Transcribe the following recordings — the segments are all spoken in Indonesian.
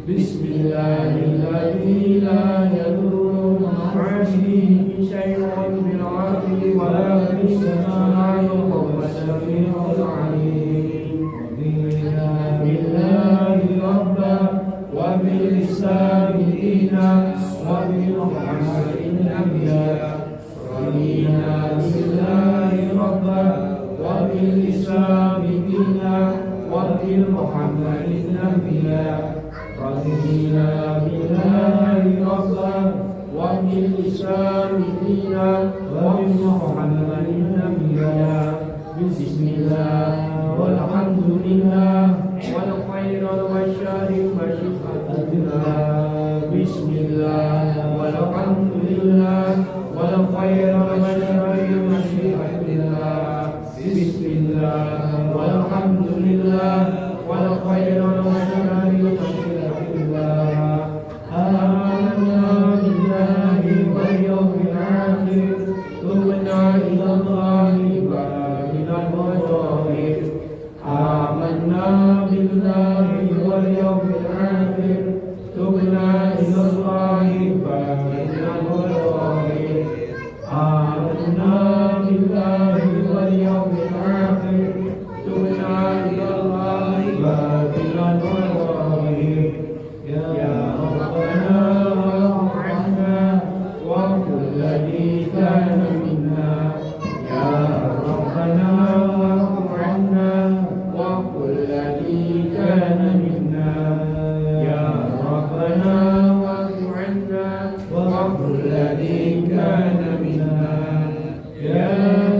Bismillahirrahmanirrahim. La yadurru ma'asyihi syai'un bil ardi wa la fis samaa'i wa huwa as-sami'ul 'aliim. Billahi rabban wa bil islami dinan wa bi Muhammadin nabiyya. Billahi rabban wa bil islami dinan wa bi Muhammadin nabiyya. Radina billahi rabban wa bil islami dinan wa bi Muhammadin nabiyya. Bismillah walhamdulillah wal khairu wasyarri wa syukratillah. Bismillah walhamdulillah wal khairu wasyarri wa syukratillah. Bismillah walhamdulillah wal khairu wasyarri wa syukratillah. Amanna billahi wal yawmil akhir. Tubna ila Allahi ba'dal ghadab. Amanna billahi wal yawmil akhir. Tubna ila Allahi ba'dal ghadab. Amanna billahi wal yawmil akhir. Tubna ila Allahi ba'dal ghadab. Ya Rabbana wa'afna wa kulli kana minna. Ya Rabbana wa'afna wa kulli kana minna. Ya Rabbana wa'afna wa kulli kana minna. Ya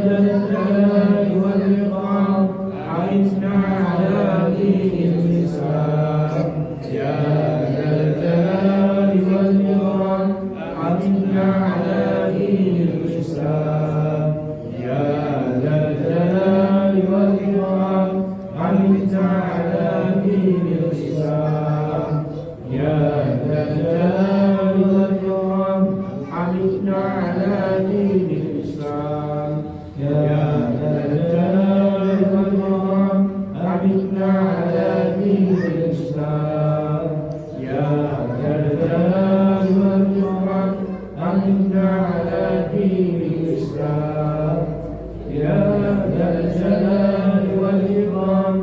Jalali wal Ikram, a'inna ala dinil Islam. Ya Jalali wal Ikram, a'inna ala dinil Islam. Ya Jalali wal Ikram, a'inna ala dinil Islam. Ya Jalali wal Ikram, a'inna ala dinil Islam. Ya Jalali wal Ikram, a'inna ala dinil Islam. Ya Jalali wal Ikram, a'inna ala dinil Islam. Ya Jalali wal Ikram,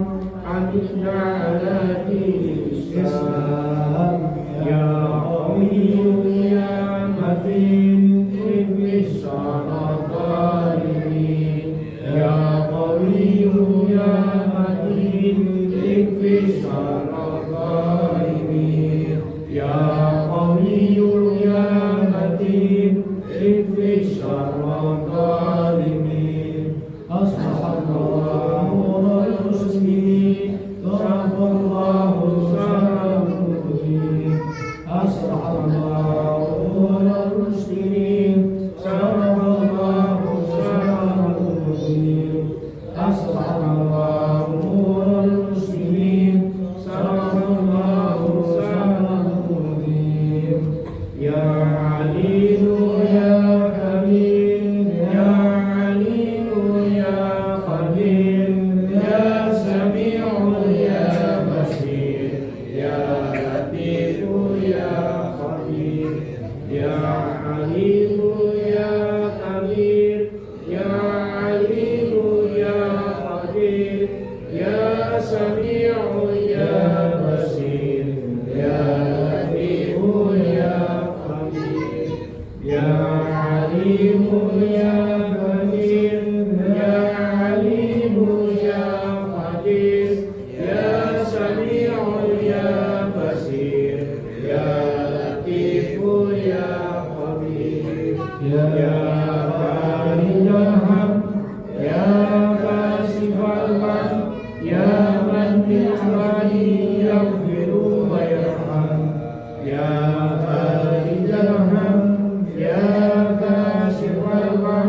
a'inna ala dinil Islam. Ya Qawiyyu ya Matin, iblis al-zalimin. Ya Qawiyyu ya Matin, iblis al-zalimin. Ya Qawiyyu ya Matin, iblis al-zalimin. Asbahallahu wal muslimin, sarafallahu sarafal-muslimin. Asbahallahu wal muslimin, sarafallahu sarafal-muslimin. Asbahallahu wal muslimin, sarafallahu sarafal-muslimin. Ya Aliyu ya Kabir, ya Aliyu ya Qadir, ya Sami'u ya Basir, ya Latifu ya Khabir. Ya Aliyu ya Kabir, ya Aliyu ya Qadir, ya Sami'u ya Basir, ya Latifu ya Khabir. Ya Aliyu ya Qadir, ya Aliyu ya Qadir, ya Sami'u ya Basir, ya Latifu ya Khabir. Ya Faridul Ham, ya Kasifal Man, ya Man bi'ibadihi yaghfiru wa yarham. Ya Faridul Ham, ya Kasifal Man,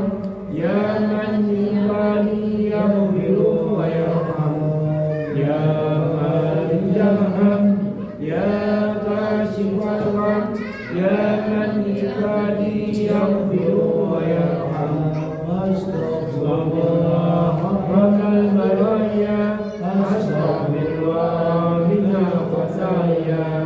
ya Man bi'ibadihi yaghfiru wa yarham. Ya Faridul Ham, ya Kasifal Man, ya Man bi'ibadihi yaghfiru wa yarham. Astaghfirullah rabbal baraya, astaghfirullah minal khataya.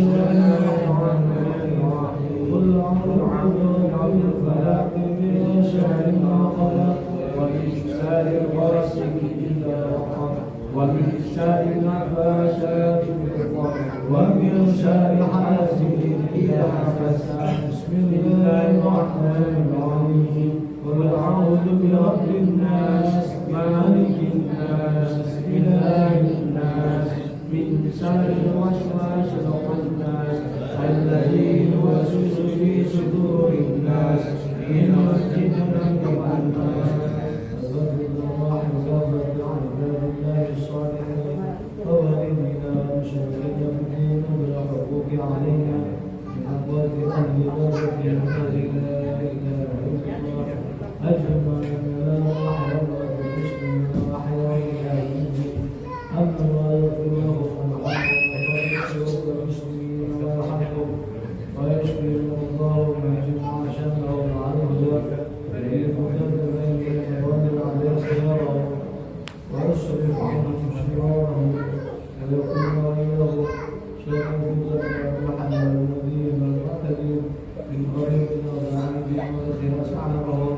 ومن شر النفاثات في العقد ومن شر حاسد إذا حسد بسم الله الرحمن الرحيم قل أعوذ برب الناس مالك الناس إله الناس من شر الوسواس الخناس الذي يوسوس في صدور الناس من الجنة والناس الصالحين ووالدنا وشهدنا الدين بالحقوق علينا من أقوات أهل بابك لا إله إلا الله أجمعنا وحرمنا المسلمين وأحياء الدين أما الله يغفر له ويغفر المسلمين ويرحمهم ويشفي الله ما جمع شمله عنه ويكون بين الأموال عليه خياره ويصرف عنهم شرارهم ويكون وليه شيخا في ذلك الرحمن المدين المعتدين من قريب وبعيد ويخير أسعارهم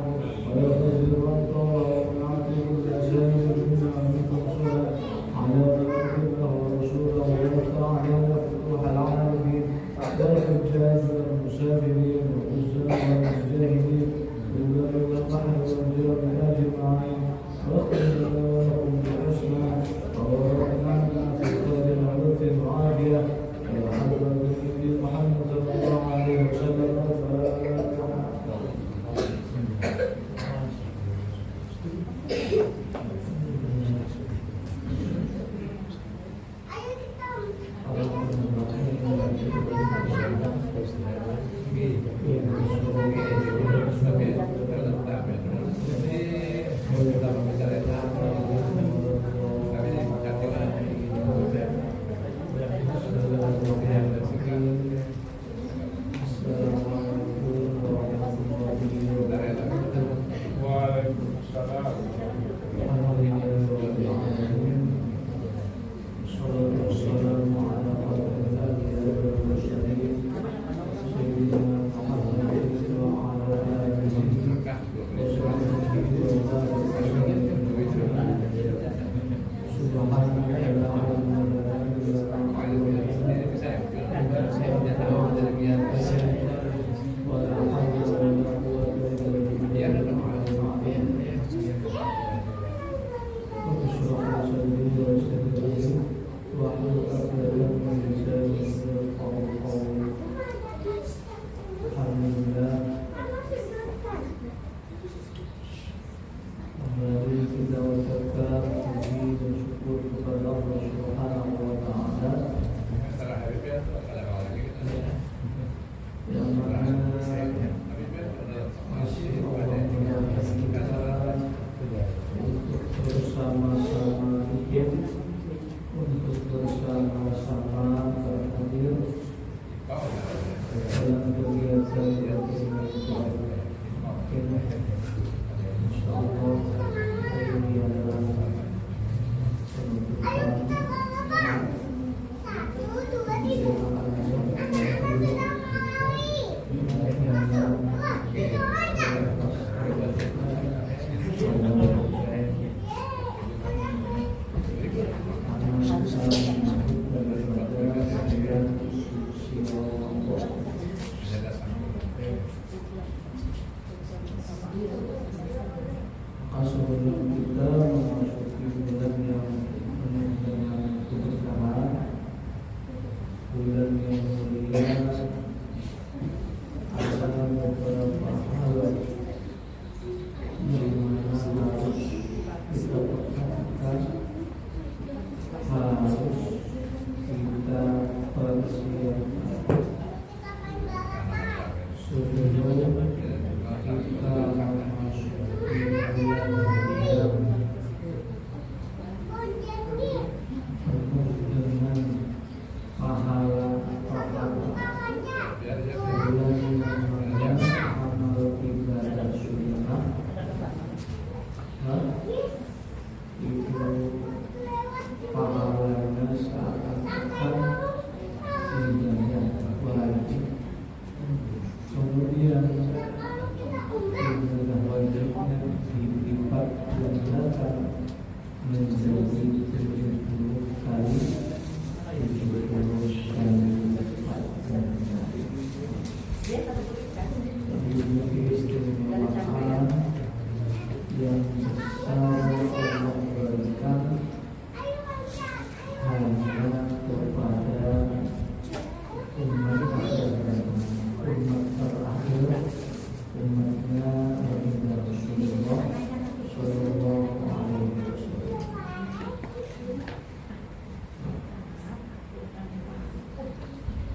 ويغتزل أبطالهم ويعطي كل أسامي منا منكم صلى على من يحبه ورسوله ويفتح علينا فتوح العالمين والحجاج والمسافرين والعزاب والمجاهدين بالبر والبحر والجبال أجمعين واغفر لنا ولكم بالحسنى ووفقنا في خير العرف والعافية وحضر بالنبي محمد صلى الله عليه وسلم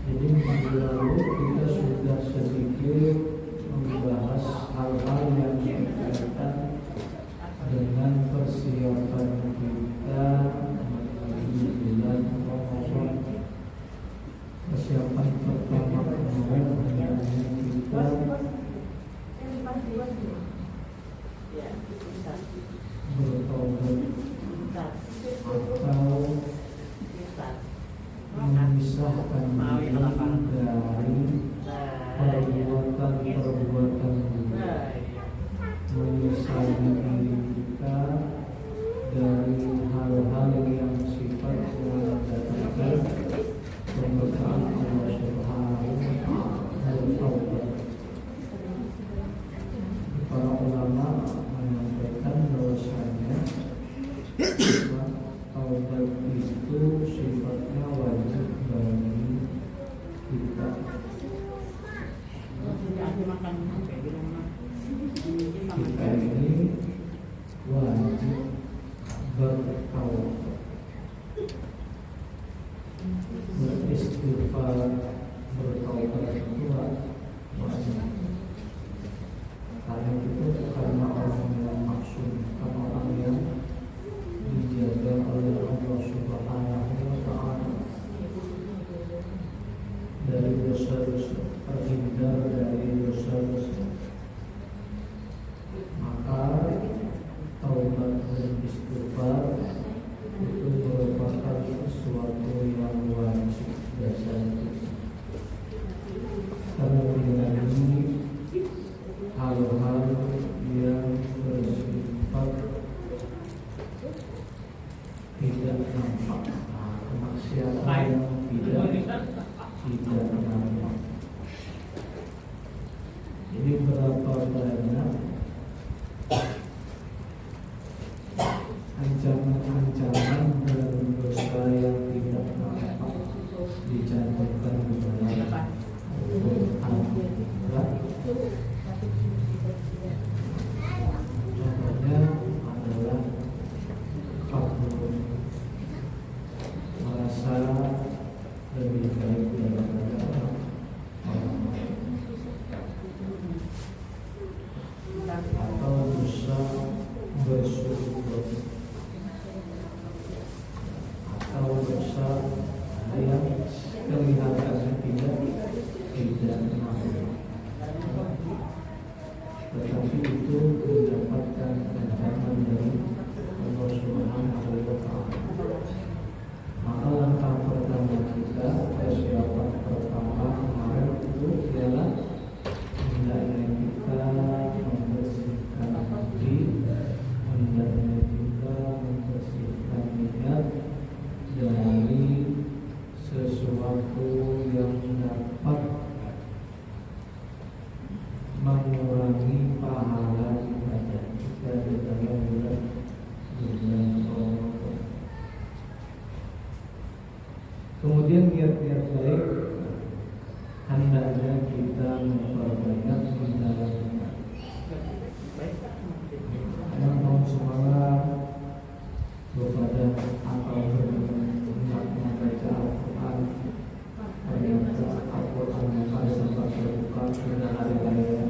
Jadi minggu lalu kita sudah sedikit membahas hal-hal yang berkaitan dengan persiapan kita menuju bulan Ramadan. Persiapan pertama kemarin adalah kita bertobat atau memisahkan diri dari perbuatan-perbuatan menyesali diri kita dari hal-hal yang sifatnya mendatangkan kemurkaan Allah Subhanahu wa Ta'ala. Para ulama menyampaikan bahwasanya taubat itu sifatnya wajib bagi kita. Kita ini wajib bertaubat, beristighfar, bertaubat itu wajib. Karena itu karena orang yang maksud, karena orang yang dijaga oleh Allah Subhanahu wa Ta'ala dari dosa-dosa, terhindar dari dosa-dosa, maka taubat dan istighfar itu merupakan sesuatu yang wajib dasarnya. Karena mengenai hal-hal yang bersifat tidak nampak, kemaksiatan yang tidak nampak. Jadi berapa banyak ancaman-ancaman dan dosa yang tidak nampak dicantumkan di dalam Al-Quran. Contohnya adalah kabur, merasa lebih baik daripada orang lain, atau dosa bersyukur, atau dosa yang kelihatannya tidak nampak, tetapi itu mendapatkan ancaman dari Allah Subhanahu wa Ta'ala. Maka langkah pertama kita, persiapan pertama kemarin itu ialah hendaknya kita membersihkan hati, hendaknya kita membersihkan niat dari sesuatu yang dapat mengurangi pahala ibadah kita di dalam bulan Ramadan. Kemudian niat-niat baik hendaknya kita memperbanyak di dalamnya. Yang mau semangat kepada atau hendak membaca Al-Quran, ternyata Al-Quran bukan sempat terbuka pada hari raya,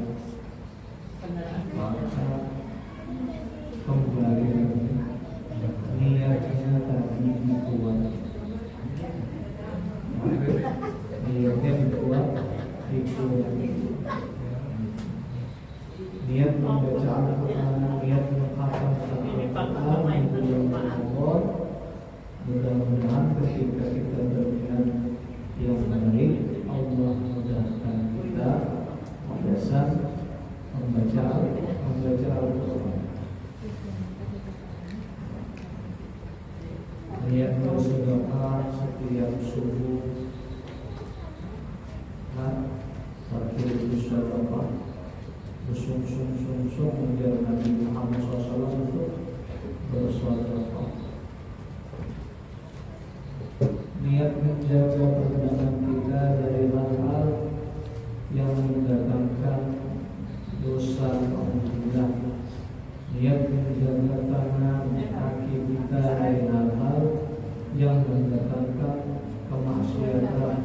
maka kembali niatnya tadi dibuat, niatnya dibuat, niat membaca Al-Quran, niat menghafal Al-Quran di bulan Ramadan. Mudah-mudahan ketika kita berniat yang baik, Allah mudahkan kita biasa membaca Al-Quran. Niat bersedekah setiap subuh, wakil bersedekah, bersung-sung menjadi Nabi Muhammad SAW untuk bersedekah. Niat menjaga perdagangan kita dari hal-hal yang mendatangkan dosa, alhamdulillah. Niat menjaga tangan kaki kita dari hal-hal yang mendatangkan kemaksiatan.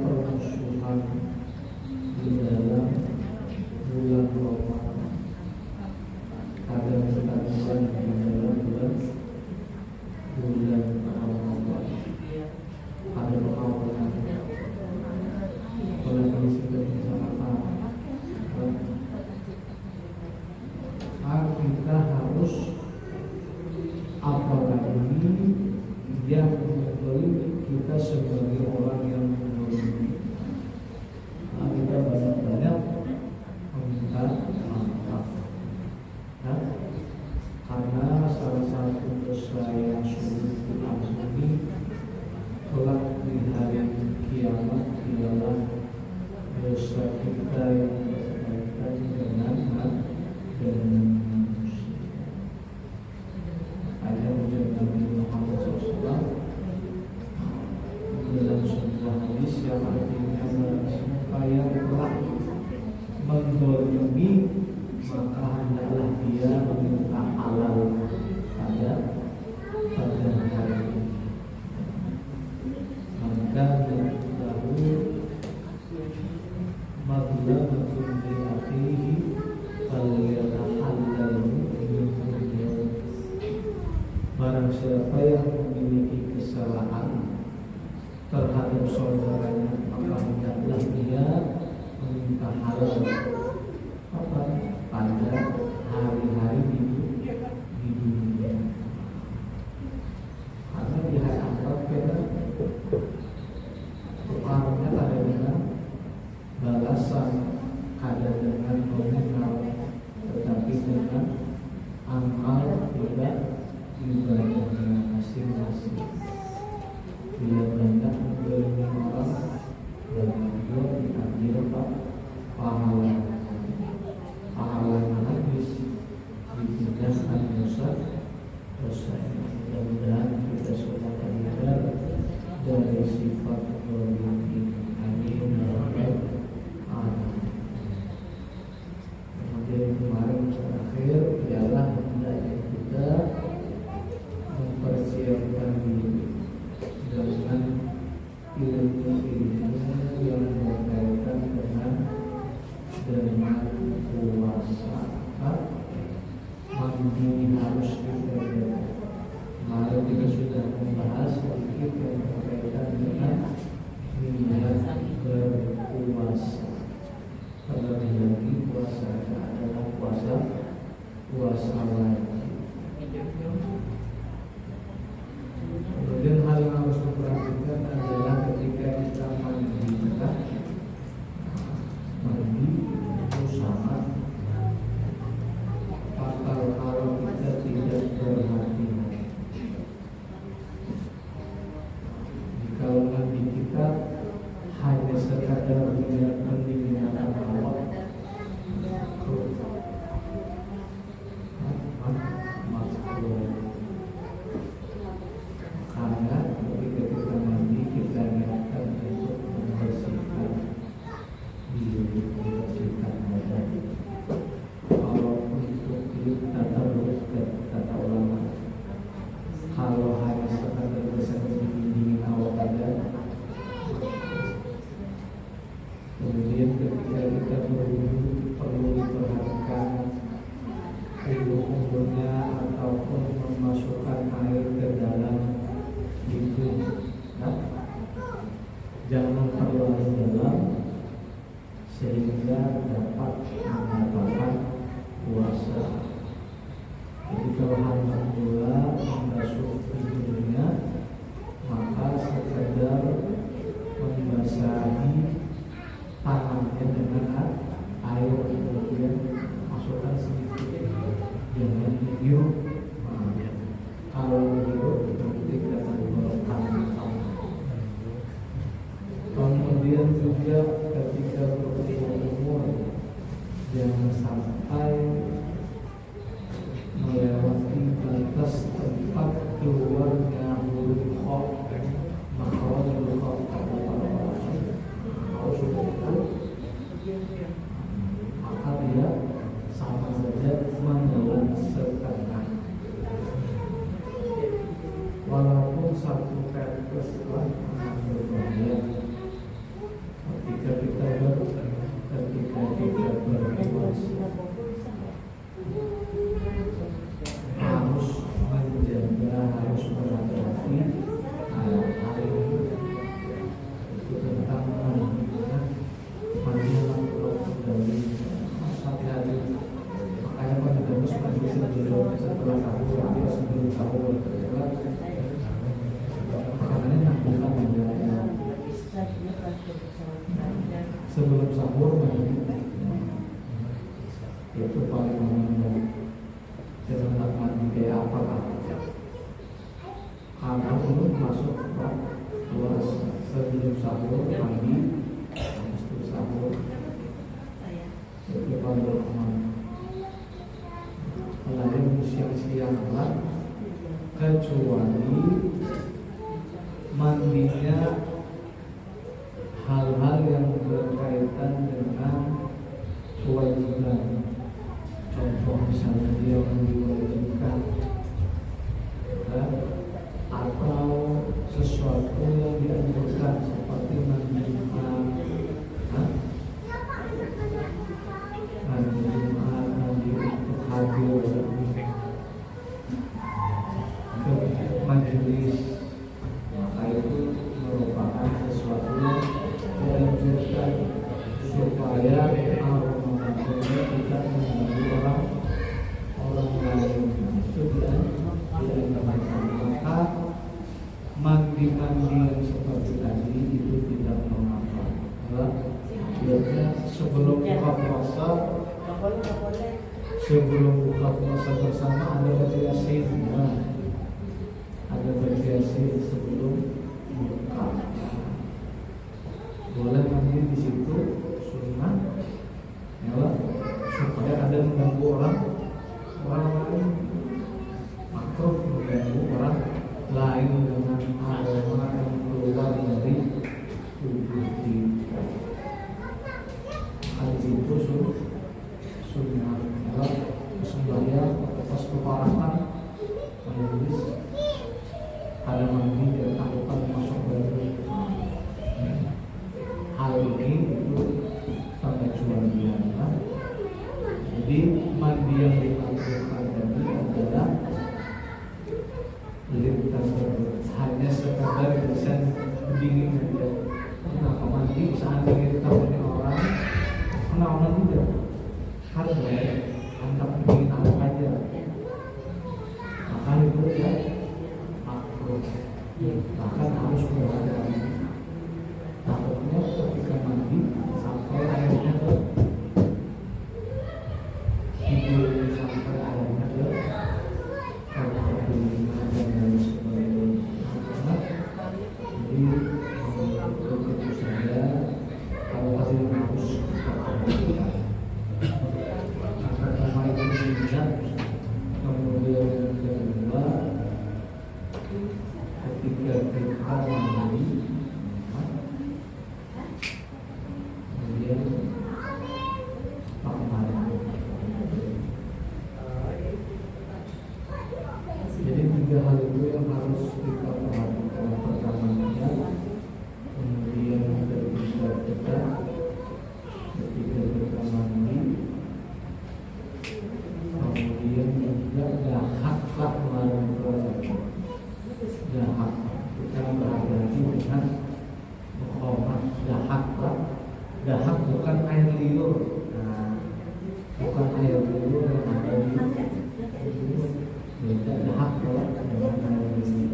permusuhan di dalam bulan Ramadan, ada pertempuran di dalam bulan Ramadan, ada perlawanan. Oleh kondisi kesehatan, kita harus apalagi yang membeli kita sebagai orang yang membeli. Kita banyak-banyak meminta maaf, karena salah satu dosa yang sulit diampuni kelak di hari kiamat ialah dosa kita yang berkaitan dengan manusia. Ada ujian Nabi Muhammad SAW dalam sebuah hadis yang artinya supaya telah mendolimi maka hendaklah dia meminta halal pada hari ini. Maka dahulu madlamatun bi akhihi falyatahallalhu minhu. Barang siapa yang memiliki kesalahan terhadap saudaranya, maka hendaklah dia meminta halal pada hari-hari di dunia. Karena di hari akhirat kita tukarnya ada dengan balasan, ada dengan nominal, tetapi dengan amal ibadahnya masing-masing. Bila banyak memberi orang dan juga diambil pahalanya habis, dipindahkan dosa-dosanya. Mudah-mudahan kita semua terhindar dari sifat zalim ini. Amin ya rabbal alamin. Kemudian kemarin terakhir ialah hendaknya kita mempersiapkan diri dengan ilmu-ilmu yang berkaitan dengan puasa. Mandi harus diperhatikan. Kemarin kita sudah membahas sedikit yang berkaitan dengan niat berpuasa. Terlebih lagi puasa adalah puasa wajib. Kemudian hal yang harus diperhatikan adalah ketika kita mandi itu sangat fatal kalau kita tidak berhati-hati. Jika mandi kita hanya sekadar meninggalkan awak, karena ketika kita mandi kita niatkan untuk membersihkan diri, membersihkan badan. Kalau untuk kita terus kata ulama, kalau hanya sekadar bersihkan dingin awak saja, kemudian ketika kita berwudu perlu diperhatikan umur-umurnya ataupun memasukkan air ke dalam hidung, jangan terlalu dalam sehingga dapat membatalkan puasa. Jadi kalau hanya mula membasuh hidungnya, maka sekedar membasahi tangannya dengan air, kemudian masukkan sedikit, jangan dihirup. Kalau dihirup berarti akan berkali-kali. Kemudian juga ketika berumur, jangan sampai melewati batas tempat keluarnya huruf kha, makhrajul kha. Kalau sudah itu, maka dia sama saja menelan setengah. Walaupun satu tetes lah berbahaya, setelah sahur atau sebelum sahur makanannya lakukan menjalannya sebelum sahur itu paling menyenangkan. Jangan mandi kayak apa kan? Karena belum masuk kelas sebelum sahur mandi, habis itu sahur itu paling aman. Lalu siang-siang lah, kecuali mandinya hal-hal yang berkaitan dengan kewajiban. Contoh misalnya dia diwajibkan atau sesuatu yang dianjurkan seperti mandi Jumat, mandi untuk hadir untuk majelis, maka itu merupakan sesuatu yang dianjurkan supaya aromanya tidak mengganggu orang lain. Itu dianjurkan. Maka mandi yang seperti tadi itu tidak mengapa. Biasanya sebelum buka puasa, bersama ada variasi, sebelum buka. Boleh mandi di situ sunnah, ya, supaya ada mengganggu orang lain, makruh mengganggu orang lain dengan aroma yang keluar dari tubuh kita. Di situ sunnah, ya, sembahyang pas keparakan menulis ada mandi dan lakukan masuk baru. Hal ini itu pengecualian. Jadi mandi yang dilakukan tadi adalah lintas hanya sekadar bisa dingin saja. Kenapa mandi saat ini kita punya orang, kenapa tidak? Harus anggap dingin aja. Maka itu ya makruh. Bahkan harus berhati-hati. Takutnya ketika mandi sampai airnya ke hidung, sampai airnya ke telinga dan lain sebagainya. Jadi begitu saja kalau hasil harus kita perhatikan. Maka kemarin tidak, kemudian yang kedua ketika kita mandi kemudian jadi tiga hal itu yang harus kita perhatikan. Pertamanya, kemudian ketika kita mandi, kemudian juga dahaklah melalui proses dahak. Kita berhati-hati dengan mukhamat dahaklah. Dahak bukan air liur, bukan air liur yang ada di beda dahak dengan air liur.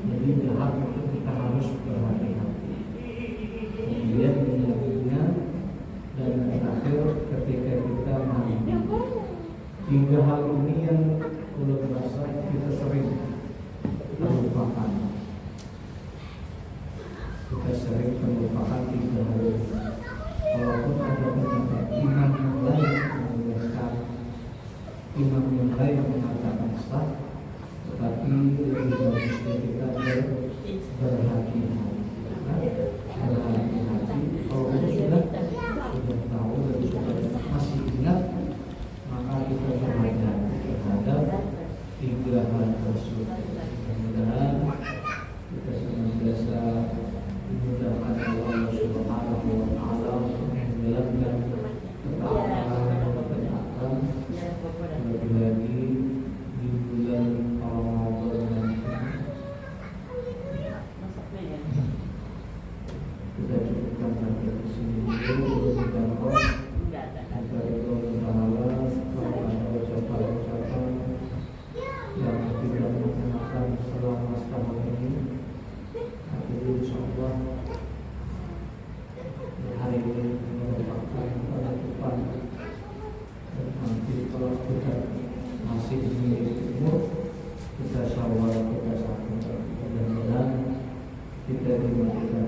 Jadi dahak itu kita harus berhati-hati. Kemudian berikutnya dan terakhir ketika kita mandi. Tiga hal ini yang belum merasa kita sering terlupakan. Kita sering terlupakan tiga hal ini. Walaupun ada pendapat imam yang lain menjelaskan, imam yang lain mengatakan sah, tetapi lebih bagus kita berhati-hati. Berhati-hati. Kalau sudah tahu dan sudah masih ingat, maka kita berhati-hati terhadap tiga hal tersebut. Mudah-mudahan kita senantiasa dimudahkan oleh Allah Subhanahu wa Ta'ala dari umat kita